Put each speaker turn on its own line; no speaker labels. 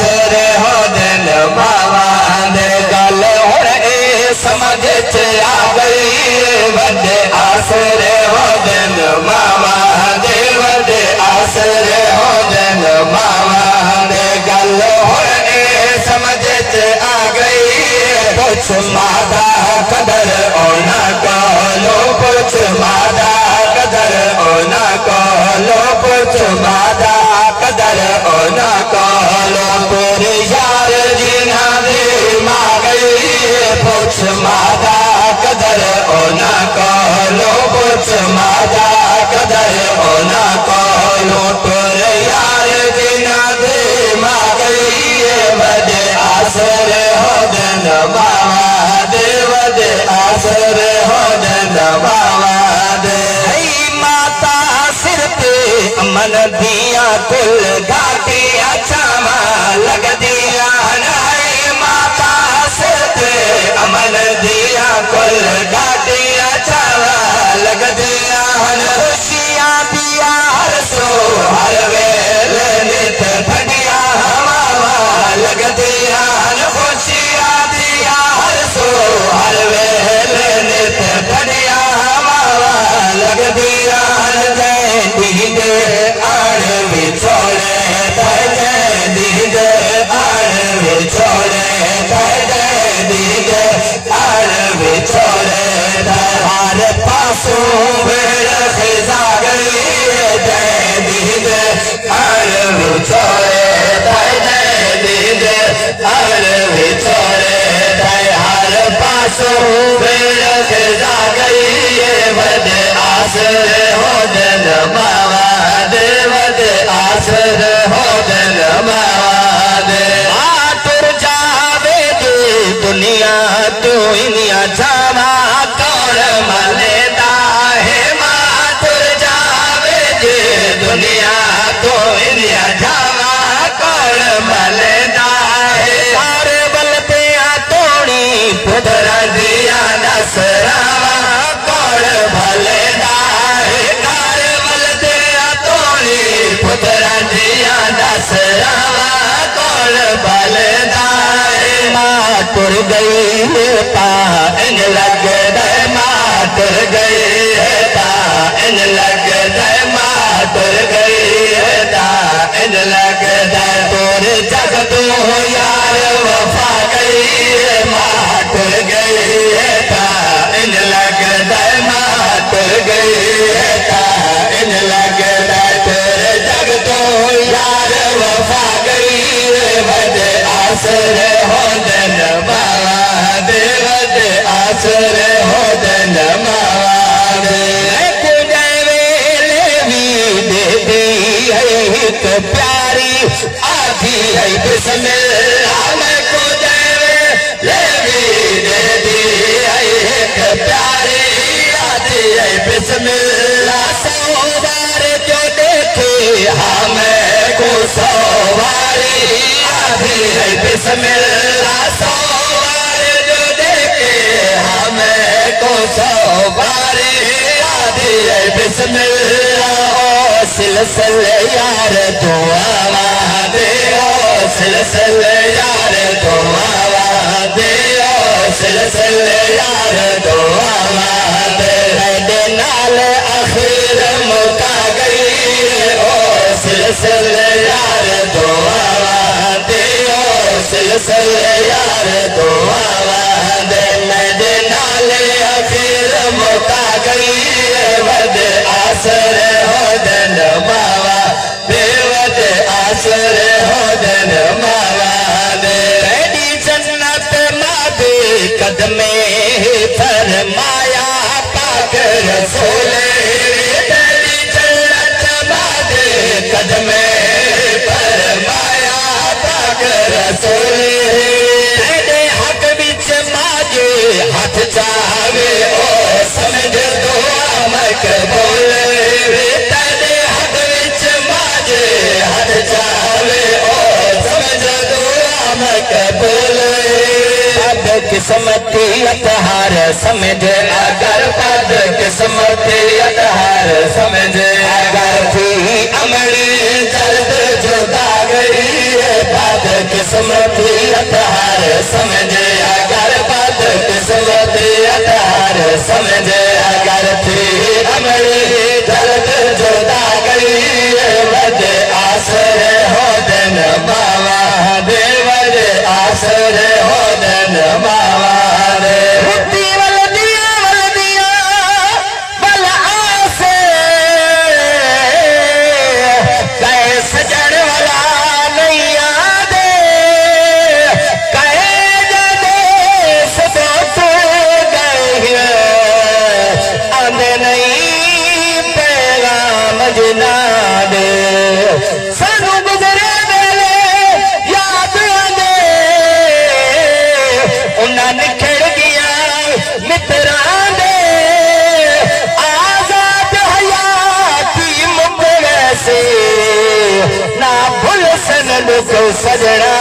आसरे हो दिन मावा दे गल हुण ए समझ च आ गई वडे आसरे हो दिन मावा दे वडे आसरे हो दिन मावा दे गल हुण ए समझ च आ गई पुछ मादा कदर ओना कहलो पुछ मादा कदर ओना कहलो पुछ मादा कदर ओना कहलो तेरे यार जीना दे मा गई पुछ मादा कदर ओना कहलो पुछ मादा कदर ओना कहलो तेरे यार जीना दे मा गई वडे आसरे हो दिन बाबा दे वडे आसरे हो दिन बाबा दे माता सिर पे अमन दिया कुल घाटिया छावा लग दिया माता सिर पे अमन दिया कुल घाटिया छावा लग दिया खुशियां दिया हर सो हर वेल नित ठंडिया हवा लग दिया खुशियां दिया हर सो हर वेल नित ठंडिया हवा लग दिया दीदे आड़ बिछोड़े दीदे आड़ बिछोड़े दीदे आड़ बिछोड़े हर पासों बेड़ खिजा गई दीदे आड़ बिछोड़े दीदे आड़ बिछोड़े हर पासों बेड़ खिजा गई वडे आसरे हो दिन बाबा दे वडे आसरे हो दिन बाबा दे तुर जावे दे दुनिया तू इनिया जावा कौन मलेदा है मां तुर जावे दे दुनिया तू इनिया जावा कौन मलेदा है सारे बल पे तोड़ी पुदरा दिया नसरावा कौन भलेदा पुतरा दिया दसरावा कौन बलदा मां तुर गई पा इन लग दे मां तुर गई ता इन लग दे मां तुर गई ता इन लग दे तोर जग तू यार वफा गई मां तुर गई ता इन लग दे मां तुर गई ता इन लग दे तेरे जग तो यार वफा गई वडे आसरे हो दिन बाबा दे वडे आसरे हो दिन बाबा दे कुड़े वेले भी दे दी एक प्यारी आधी है बिस्मिल्लाह में कुड़े वेले भी दे दी एक प्यारी आधी है बिस्मिल्लाह सोबार जो देखे हमें को सवारी आधी है बिस्मिल्लाह सोबार जो देखे हमें को सवारी आधी है बिस्मिल्लाह ओ सिलसिले यार दुआ दे ओ सिलसिले यार दुआ दे ओ सिलसिले यार दुआ दे नाल आखिर मुका गई ओ सिलसिले यार दुआ दे ओ सिलसिले यार दुआ दे मेरे नाल आखिर मुका गई वडे आसरे हो दिन बाबा दे वडे आसरे हो दिन बाबा दे तेरी जन्नत मादे कदमे फरमाया पाक रसूले तेरी जन्नत मादे कदमे फरमाया पाक रसूले तेरे हक विच माजे हाथ चावे ओ समझ दो मकबूल तेरे हक विच माजे हाथ चावे ओ समझ दो मकबूल पद किस्मती अतहार समझ अगर पद किस्मती अतहार समझ अगर थी अमली जल्द जुदा गई पद किस्मत हार समझे अगर बात किस्मत हार समझे अगर थी अमली जल्द जुदा गई वजह आसरे हो दिन बाबा दे वजह आसरे हो दिन बाबा दे सजन वाला नहीं आदे कहे जादे सदो तू गए आंदे नहीं पैगाम जना दे सानू गुजरे वेले याद आंदे उन्हां निखड़ गया मित्रां दे आजाद हयाती मुक वैसे ना भूल सन दुख सजना